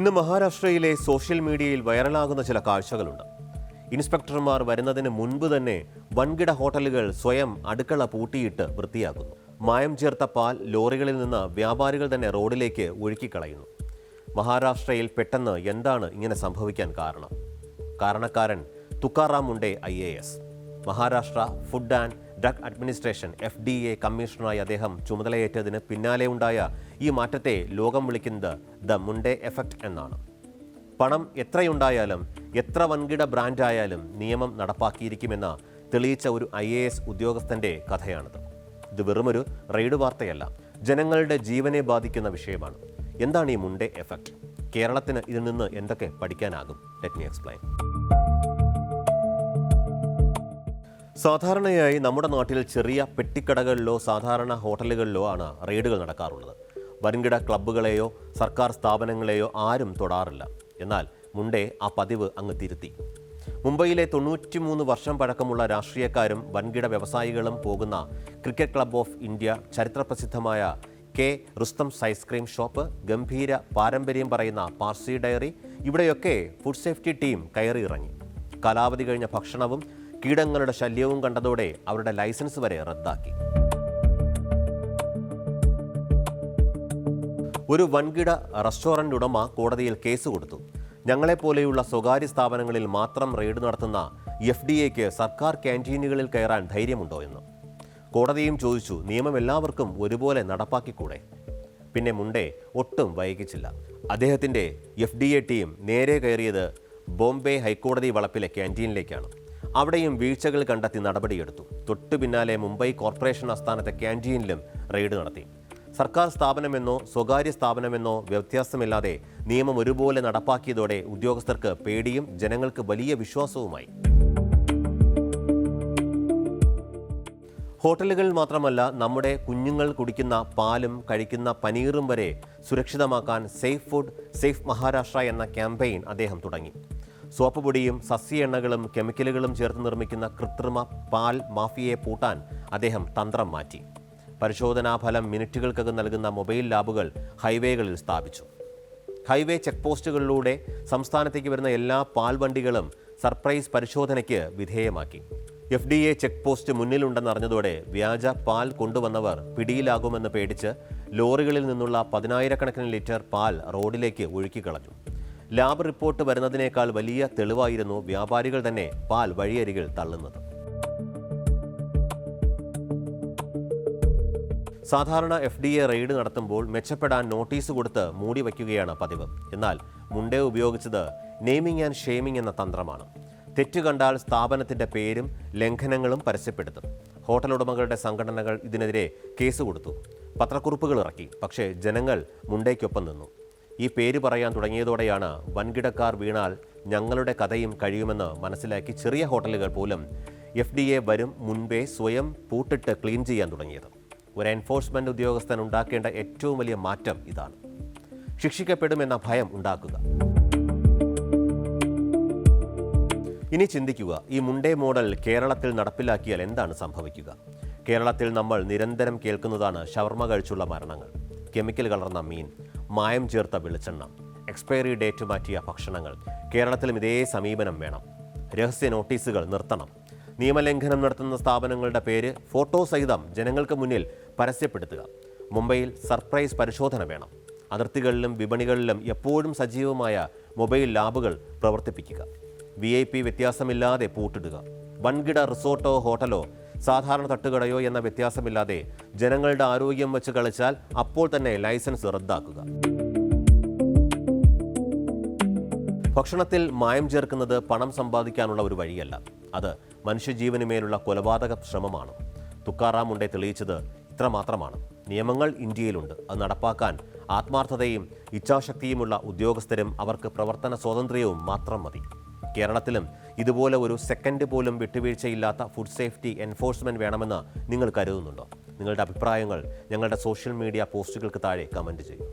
ഇന്ന് മഹാരാഷ്ട്രയിലെ സോഷ്യൽ മീഡിയയിൽ വൈറലാകുന്ന ചില കാഴ്ചകളുണ്ട്. ഇൻസ്പെക്ടർമാർ വരുന്നതിന് മുൻപ് തന്നെ വൻകിട ഹോട്ടലുകൾ സ്വയം അടുക്കള പൂട്ടിയിട്ട് വൃത്തിയാക്കുന്നു. മായം ചേർത്ത പാൽ ലോറികളിൽ നിന്ന് വ്യാപാരികൾ തന്നെ റോഡിലേക്ക് ഒഴുക്കിക്കളയുന്നു. മഹാരാഷ്ട്രയിൽ പെട്ടെന്ന് എന്താണ് ഇങ്ങനെ സംഭവിക്കാൻ കാരണക്കാരൻ Tukaram Munde IAS. Maharashtra food and drug administration FDA കമ്മീഷണറായി അദ്ദേഹം ചുമതലയേറ്റതിന് പിന്നാലെ ഉണ്ടായ ഈ മാറ്റത്തെ ലോകം വിളിക്കുന്നത് ദ മുണ്ടെ എഫക്റ്റ് എന്നാണ്. പണം എത്രയുണ്ടായാലും എത്ര വൻകിട ബ്രാൻഡായാലും നിയമം നടപ്പാക്കിയിരിക്കുമെന്ന് തെളിയിച്ച ഒരു IAS ഉദ്യോഗസ്ഥന്റെ കഥയാണിത്. ഇത് വെറുമൊരു റെയ്ഡ് വാർത്തയല്ല, ജനങ്ങളുടെ ജീവനെ ബാധിക്കുന്ന വിഷയമാണ്. എന്താണ് ഈ മുണ്ടെ എഫക്റ്റ്? കേരളത്തിന് ഇതിൽ നിന്ന് എന്തൊക്കെ പഠിക്കാനാകും? Let me explain. സാധാരണയായി നമ്മുടെ നാട്ടിൽ ചെറിയ പെട്ടിക്കടകളിലോ സാധാരണ ഹോട്ടലുകളിലോ ആണ് റെയ്ഡുകൾ നടക്കാറുള്ളത്. വൻകിട ക്ലബ്ബുകളെയോ സർക്കാർ സ്ഥാപനങ്ങളെയോ ആരും തൊടാറില്ല. എന്നാൽ മുണ്ടെ ആ പതിവ് അങ്ങ് തിരുത്തി. മുംബൈയിലെ 93 വർഷം പഴക്കമുള്ള രാഷ്ട്രീയക്കാരും വൻകിട വ്യവസായികളും പോകുന്ന ക്രിക്കറ്റ് ക്ലബ്ബ് ഓഫ് ഇന്ത്യ, ചരിത്രപ്രസിദ്ധമായ K. റുസ്തംസ് ഐസ്ക്രീം ഷോപ്പ്, ഗംഭീര പാരമ്പര്യം പറയുന്ന പാർസി ഡയറി, ഇവിടെയൊക്കെ ഫുഡ് സേഫ്റ്റി ടീം കയറി ഇറങ്ങി. കാലാവധി കഴിഞ്ഞ ഭക്ഷണവും കീടങ്ങളുടെ ശല്യവും കണ്ടതോടെ അവരുടെ ലൈസൻസ് വരെ റദ്ദാക്കി. ഒരു വൻകിട റെസ്റ്റോറന്റ് ഉടമ കോടതിയിൽ കേസ് കൊടുത്തു. ഞങ്ങളെപ്പോലെയുള്ള സ്വകാര്യ സ്ഥാപനങ്ങളിൽ മാത്രം റെയ്ഡ് നടത്തുന്ന FDAക്ക് സർക്കാർ ക്യാൻറ്റീനുകളിൽ കയറാൻ ധൈര്യമുണ്ടോ എന്ന്. കോടതിയും ചോദിച്ചു, നിയമം എല്ലാവർക്കും ഒരുപോലെ നടപ്പാക്കിക്കൂടെ? പിന്നെ മുണ്ടെ ഒട്ടും വൈകിച്ചില്ല. അദ്ദേഹത്തിൻ്റെ FDA ടീം നേരെ കയറിയത് ബോംബെ ഹൈക്കോടതി വളപ്പിലെ ക്യാൻറ്റീനിലേക്കാണ്. അവിടെയും വീഴ്ചകൾ കണ്ടെത്തി നടപടിയെടുത്തു. തൊട്ടു പിന്നാലെ മുംബൈ കോർപ്പറേഷൻ ആസ്ഥാനത്തെ ക്യാൻറ്റീനിലും റെയ്ഡ് നടത്തി. സർക്കാർ സ്ഥാപനമെന്നോ സ്വകാര്യ സ്ഥാപനമെന്നോ വ്യത്യാസമില്ലാതെ നിയമം ഒരുപോലെ നടപ്പാക്കിയതോടെ ഉദ്യോഗസ്ഥർക്ക് പേടിയും ജനങ്ങൾക്ക് വലിയ വിശ്വാസവുമായി. ഹോട്ടലുകൾ മാത്രമല്ല, നമ്മുടെ കുഞ്ഞുങ്ങൾ കുടിക്കുന്ന പാലും കഴിക്കുന്ന പനീറും വരെ സുരക്ഷിതമാക്കാൻ സേഫ് ഫുഡ് സേഫ് മഹാരാഷ്ട്ര എന്ന ക്യാമ്പയിൻ അദ്ദേഹം തുടങ്ങി. സോപ്പ് പൊടിയും സസ്യ എണ്ണകളും കെമിക്കലുകളും ചേർത്ത് നിർമ്മിക്കുന്ന കൃത്രിമ പാൽ മാഫിയയെ പൂട്ടാൻ അദ്ദേഹം തന്ത്രം മാറ്റി. പരിശോധനാ ഫലം മിനിറ്റുകൾക്കകം നൽകുന്ന മൊബൈൽ ലാബുകൾ ഹൈവേകളിൽ സ്ഥാപിച്ചു. ഹൈവേ ചെക്ക് പോസ്റ്റുകളിലൂടെ സംസ്ഥാനത്തേക്ക് വരുന്ന എല്ലാ പാൽ വണ്ടികളും സർപ്രൈസ് പരിശോധനയ്ക്ക് വിധേയമാക്കി. FDA ചെക്ക് പോസ്റ്റ് മുന്നിലുണ്ടെന്നറിഞ്ഞതോടെ വ്യാജ പാൽ കൊണ്ടുവന്നവർ പിടിയിലാകുമെന്ന് പേടിച്ച് ലോറികളിൽ നിന്നുള്ള 10,000-കണക്കിന് ലിറ്റർ പാൽ റോഡിലേക്ക് ഒഴുക്കിക്കളഞ്ഞു. ലാബ് റിപ്പോർട്ട് വരുന്നതിനേക്കാൾ വലിയ തെളിവായിരുന്നു വ്യാപാരികൾ തന്നെ പാൽ വഴിയരികിൽ തള്ളുന്നത്. സാധാരണ FDA റെയ്ഡ് നടത്തുമ്പോൾ മെച്ചപ്പെടാൻ നോട്ടീസ് കൊടുത്ത് മൂടി വയ്ക്കുകയാണ് പതിവ്. എന്നാൽ മുണ്ടെ ഉപയോഗിച്ചത് നെയിമിംഗ് ആൻഡ് ഷെയ്മിംഗ് എന്ന തന്ത്രമാണ്. തെറ്റ് കണ്ടാൽ സ്ഥാപനത്തിൻ്റെ പേരും ലംഘനങ്ങളും പരസ്യപ്പെടുത്തും. ഹോട്ടൽ ഉടമകളുടെ സംഘടനകൾ ഇതിനെതിരെ കേസ് കൊടുത്തു, പത്രക്കുറിപ്പുകൾ ഇറക്കി. പക്ഷേ ജനങ്ങൾ മുണ്ടെയ്ക്കൊപ്പം നിന്നു. ഈ പേര് പറയാൻ തുടങ്ങിയതോടെയാണ് വൻകിടക്കാർ വീണാൽ ഞങ്ങളുടെ കഥയും കഴിയുമെന്ന് മനസ്സിലാക്കി ചെറിയ ഹോട്ടലുകൾ പോലും FDA വരും മുൻപേ സ്വയം പൂട്ടിട്ട് ക്ലീൻ ചെയ്യാൻ തുടങ്ങിയത്. ഒരു എൻഫോഴ്സ്മെന്റ് ഉദ്യോഗസ്ഥൻ ഉണ്ടാക്കേണ്ട ഏറ്റവും വലിയ മാറ്റം ഇതാണ്. ശിക്ഷിക്കപ്പെടുമെന്ന ഭയം ഉണ്ടാക്കുക. ഇനി ചിന്തിക്കുക, ഈ മുണ്ടെ മോഡൽ കേരളത്തിൽ നടപ്പിലാക്കിയാൽ എന്താണ് സംഭവിക്കുക? കേരളത്തിൽ നമ്മൾ നിരന്തരം കേൾക്കുന്നതാണ് ഷവർമ കഴിച്ചുള്ള മരണങ്ങൾ, കെമിക്കൽ കലർന്ന മീൻ, മായം ചേർത്ത വെളിച്ചെണ്ണ, എക്സ്പയറി ഡേറ്റ് മാറ്റിയ ഭക്ഷണങ്ങൾ. കേരളത്തിലും ഇതേ സമീപനം വേണം. രഹസ്യ നോട്ടീസുകൾ നിർത്തണം. നിയമലംഘനം നടത്തുന്ന സ്ഥാപനങ്ങളുടെ പേര് ഫോട്ടോ സഹിതം ജനങ്ങൾക്ക് മുന്നിൽ പരസ്യപ്പെടുത്തുക. മുംബൈയിൽ സർപ്രൈസ് പരിശോധന വേണം. അതിർത്തികളിലും വിപണികളിലും എപ്പോഴും സജീവമായ മൊബൈൽ ലാബുകൾ പ്രവർത്തിപ്പിക്കുക. VIP വ്യത്യാസമില്ലാതെ പൂട്ടിടുക. വൻകിട റിസോർട്ടോ ഹോട്ടലോ സാധാരണ തട്ടുകടയോ എന്ന വ്യത്യാസമില്ലാതെ ജനങ്ങളുടെ ആരോഗ്യം വെച്ച് കളിച്ചാൽ അപ്പോൾ തന്നെ ലൈസൻസ് റദ്ദാക്കുക. ഭക്ഷണത്തിൽ മായം ചേർക്കുന്നത് പണം സമ്പാദിക്കാനുള്ള ഒരു വഴിയല്ല, അത് മനുഷ്യജീവനുമേലുള്ള കൊലപാതക ശ്രമമാണ്. തുക്കാറാം മുണ്ടെ തെളിയിച്ചത് ഇത്രമാത്രമാണ്. നിയമങ്ങൾ ഇന്ത്യയിലുണ്ട്. അത് നടപ്പാക്കാൻ ആത്മാർത്ഥതയും ഇച്ഛാശക്തിയുമുള്ള ഉദ്യോഗസ്ഥരും അവർക്ക് പ്രവർത്തന സ്വാതന്ത്ര്യവും മാത്രം മതി. കേരളത്തിലും ഇതുപോലെ ഒരു സെക്കൻഡ് പോലും വിട്ടുവീഴ്ചയില്ലാത്ത ഫുഡ് സേഫ്റ്റി എൻഫോഴ്സ്മെന്റ് വേണമെന്ന് നിങ്ങൾ കരുതുന്നുണ്ടോ? നിങ്ങളുടെ അഭിപ്രായങ്ങൾ ഞങ്ങളുടെ സോഷ്യൽ മീഡിയ പോസ്റ്റുകൾക്ക് താഴെ കമൻറ്റ് ചെയ്യൂ.